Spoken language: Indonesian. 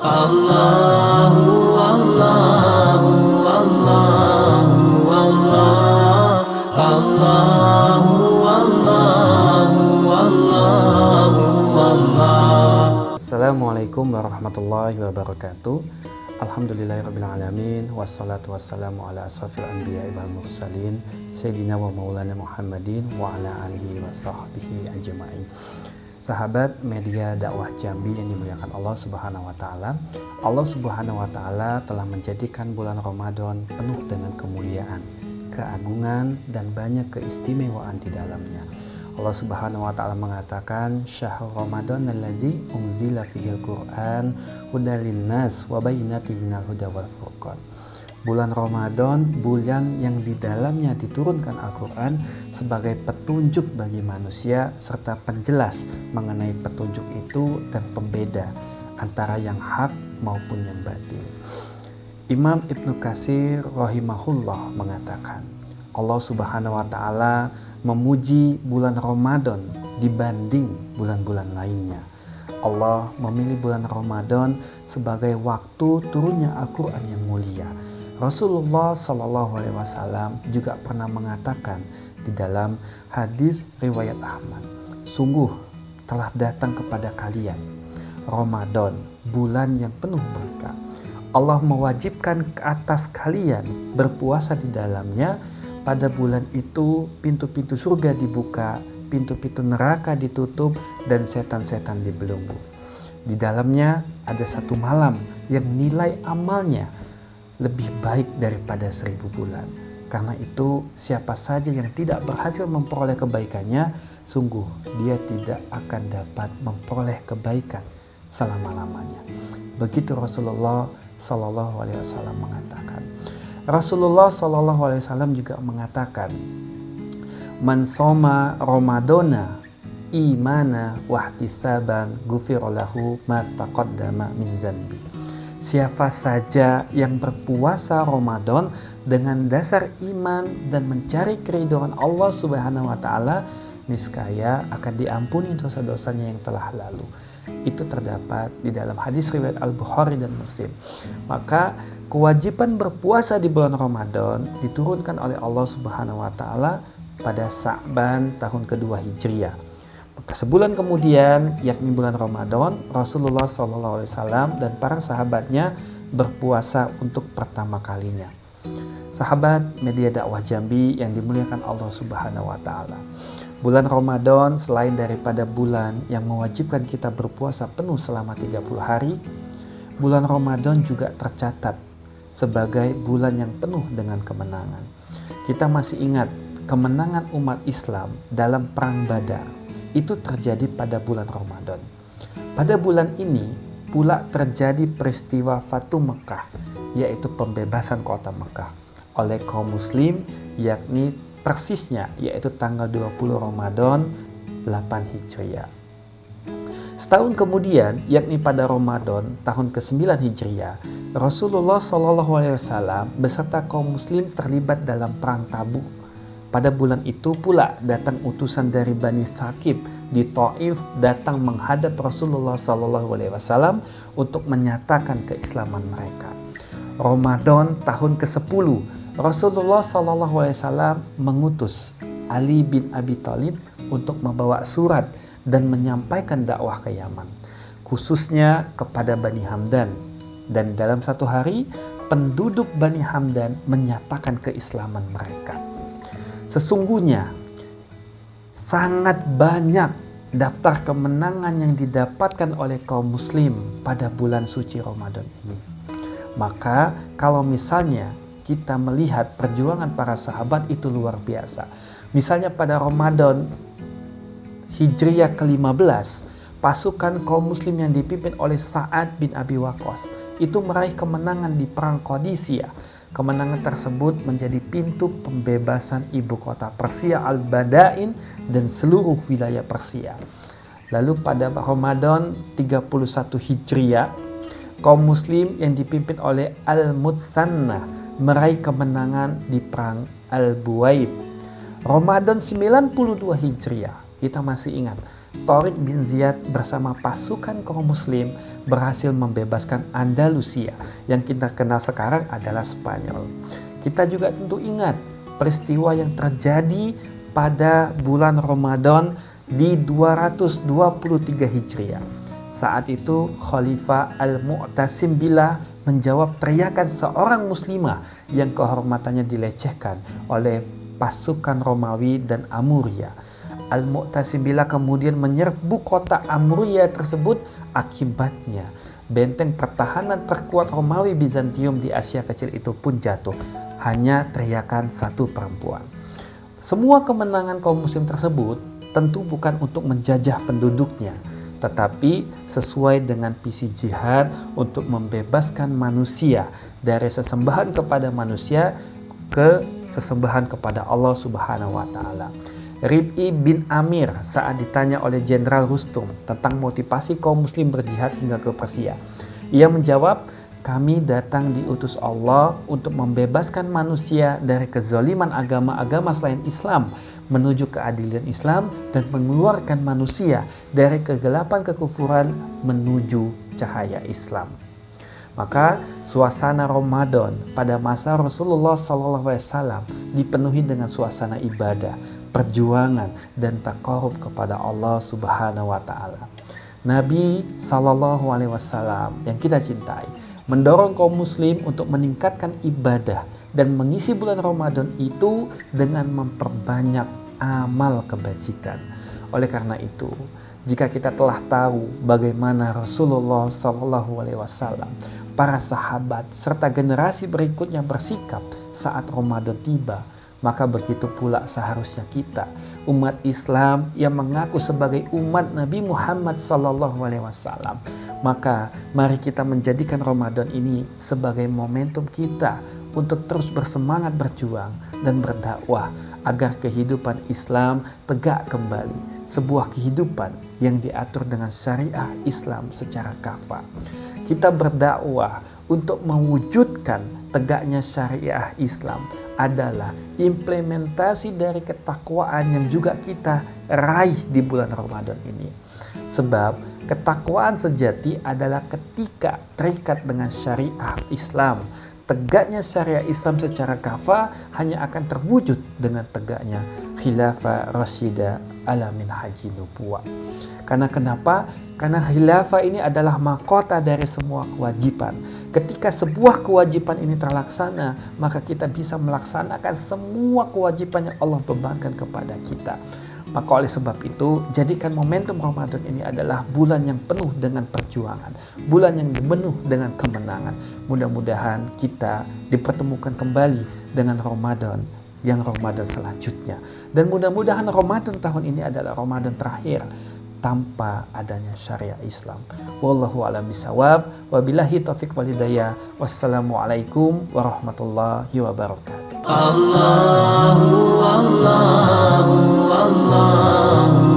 Allahu Allahu Allahu Allah, Allahu Allahu Allahu Allah. Assalamualaikum warahmatullahi wabarakatuh. Alhamdulillahirrabbilalamin. Wassalatu wassalamu ala asrafil anbiya wal mursalin Sayyidina wa maulana Muhammadin wa ala alihi wa sahbihi ajma'in. Sahabat media dakwah Jambi yang dimuliakan Allah Subhanahu wa taala. Allah Subhanahu wa taala telah menjadikan bulan Ramadan penuh dengan kemuliaan, keagungan dan banyak keistimewaan di dalamnya. Allah Subhanahu wa taala mengatakan, "Syahrul Ramadan allazi unzila fihil Qur'an hudal linnas wa bayyinatin minal huda wal furqan." Bulan Ramadan, bulan yang di dalamnya diturunkan Al-Quran sebagai petunjuk bagi manusia serta penjelas mengenai petunjuk itu dan pembeda antara yang hak maupun yang batil. Imam Ibnu Katsir rahimahullah mengatakan, Allah Subhanahu wa taala memuji bulan Ramadan dibanding bulan-bulan lainnya. Allah memilih bulan Ramadan sebagai waktu turunnya Al-Quran yang mulia. Rasulullah Shallallahu Alaihi Wasallam juga pernah mengatakan di dalam hadis riwayat Ahmad, sungguh telah datang kepada kalian Ramadan, bulan yang penuh berkah. Allah mewajibkan ke atas kalian berpuasa di dalamnya. Pada bulan itu pintu-pintu surga dibuka, pintu-pintu neraka ditutup, dan setan-setan dibelenggu. Di dalamnya ada satu malam yang nilai amalnya lebih baik daripada 1000 bulan. Karena itu siapa saja yang tidak berhasil memperoleh kebaikannya, sungguh dia tidak akan dapat memperoleh kebaikan selama-lamanya. Begitu Rasulullah Sallallahu Alaihi Wasallam mengatakan. Rasulullah Sallallahu Alaihi Wasallam juga mengatakan, "Man soma Ramadana imana wahtisaban ghufirallahu ma taqaddama min dzanbi." Siapa saja yang berpuasa Ramadan dengan dasar iman dan mencari keridhaan Allah Subhanahu wa taala, niscaya akan diampuni dosa-dosanya yang telah lalu. Itu terdapat di dalam hadis riwayat Al-Bukhari dan Muslim. Maka kewajiban berpuasa di bulan Ramadan diturunkan oleh Allah Subhanahu wa taala pada Sa'ban tahun kedua Hijriah. Maka sebulan kemudian, yakni bulan Ramadan, Rasulullah SAW dan para sahabatnya berpuasa untuk pertama kalinya. Sahabat media dakwah Jambi yang dimuliakan Allah Subhanahu wa taala. Bulan Ramadan selain daripada bulan yang mewajibkan kita berpuasa penuh selama 30 hari, bulan Ramadan juga tercatat sebagai bulan yang penuh dengan kemenangan. Kita masih ingat kemenangan umat Islam dalam perang Badar. Itu terjadi pada bulan Ramadan. Pada bulan ini pula terjadi peristiwa Fatu Mekah, yaitu pembebasan kota Mekah oleh kaum muslim, yakni persisnya yaitu tanggal 20 Ramadan 8 Hijriah. Setahun kemudian, yakni pada Ramadan tahun ke-9 Hijriah, Rasulullah SAW beserta kaum muslim terlibat dalam perang Tabuk. Pada bulan itu pula datang utusan dari Bani Thaqif di Taif datang menghadap Rasulullah SAW untuk menyatakan keislaman mereka. Ramadan tahun ke-10, Rasulullah SAW mengutus Ali bin Abi Thalib untuk membawa surat dan menyampaikan dakwah ke Yaman, khususnya kepada Bani Hamdan. Dan dalam satu hari, penduduk Bani Hamdan menyatakan keislaman mereka. Sesungguhnya sangat banyak daftar kemenangan yang didapatkan oleh kaum muslim pada bulan suci Ramadan ini. Maka kalau misalnya kita melihat perjuangan para sahabat itu luar biasa. Misalnya pada Ramadan Hijriah ke-15, pasukan kaum muslim yang dipimpin oleh Sa'ad bin Abi Waqqas itu meraih kemenangan di perang Qadisiyah. Kemenangan tersebut menjadi pintu pembebasan ibu kota Persia Al-Badain dan seluruh wilayah Persia. Lalu pada Ramadan 31 Hijriah, kaum muslim yang dipimpin oleh Al-Mutsanna meraih kemenangan di perang Al-Buwaib. Ramadan 92 Hijriah, kita masih ingat, Tariq bin Ziyad bersama pasukan kaum muslim berhasil membebaskan Andalusia yang kita kenal sekarang adalah Spanyol. Kita juga tentu ingat peristiwa yang terjadi pada bulan Ramadan di 223 Hijriah. Saat itu Khalifah Al-Mu'tasim Billah menjawab teriakan seorang muslimah yang kehormatannya dilecehkan oleh pasukan Romawi dan Amuria. Al-Mu'tasim Billah kemudian menyerbu kota Amuria tersebut. Akibatnya benteng pertahanan terkuat Romawi Bizantium di Asia Kecil itu pun jatuh. Hanya teriakan satu perempuan. Semua kemenangan kaum muslim tersebut tentu bukan untuk menjajah penduduknya, tetapi sesuai dengan visi jihad untuk membebaskan manusia dari sesembahan kepada manusia ke sesembahan kepada Allah Subhanahu wa taala. Rib'i bin Amir saat ditanya oleh Jenderal Rustum tentang motivasi kaum muslim berjihad hingga ke Persia, ia menjawab, kami datang diutus Allah untuk membebaskan manusia dari kezaliman agama-agama selain Islam menuju keadilan Islam dan mengeluarkan manusia dari kegelapan kekufuran menuju cahaya Islam. Maka suasana Ramadan pada masa Rasulullah SAW dipenuhi dengan suasana ibadah, perjuangan dan taqarrub kepada Allah Subhanahu wa taala. Nabi SAW yang kita cintai mendorong kaum muslim untuk meningkatkan ibadah dan mengisi bulan Ramadan itu dengan memperbanyak amal kebajikan. Oleh karena itu, jika kita telah tahu bagaimana Rasulullah SAW, para sahabat serta generasi berikutnya bersikap saat Ramadan tiba, maka begitu pula seharusnya kita, umat Islam yang mengaku sebagai umat Nabi Muhammad SAW. Maka mari kita menjadikan Ramadan ini sebagai momentum kita untuk terus bersemangat berjuang dan berdakwah agar kehidupan Islam tegak kembali, sebuah kehidupan yang diatur dengan syariah Islam secara kafah. Kita berdakwah untuk mewujudkan tegaknya syariah Islam adalah implementasi dari ketakwaan yang juga kita raih di bulan Ramadan ini. Sebab ketakwaan sejati adalah ketika terikat dengan syariah Islam. Tegaknya syariah Islam secara kafah hanya akan terwujud dengan tegaknya khilafah rasyidah ala minhaji nubuwah. Karena kenapa? Karena khilafah ini adalah mahkota dari semua kewajiban. Ketika sebuah kewajiban ini terlaksana, maka kita bisa melaksanakan semua kewajiban yang Allah bebankan kepada kita. Maka oleh sebab itu, jadikan momentum Ramadan ini adalah bulan yang penuh dengan perjuangan, bulan yang penuh dengan kemenangan. Mudah-mudahan kita dipertemukan kembali dengan Ramadan yang Ramadan selanjutnya. Dan mudah-mudahan Ramadan tahun ini adalah Ramadan terakhir tanpa adanya syariah Islam. Wallahu a'lam bishawab. Wabillahi taufiq wal hidayah. Wassalamualaikum warahmatullahi wabarakatuh. Allahu Allahu Allahu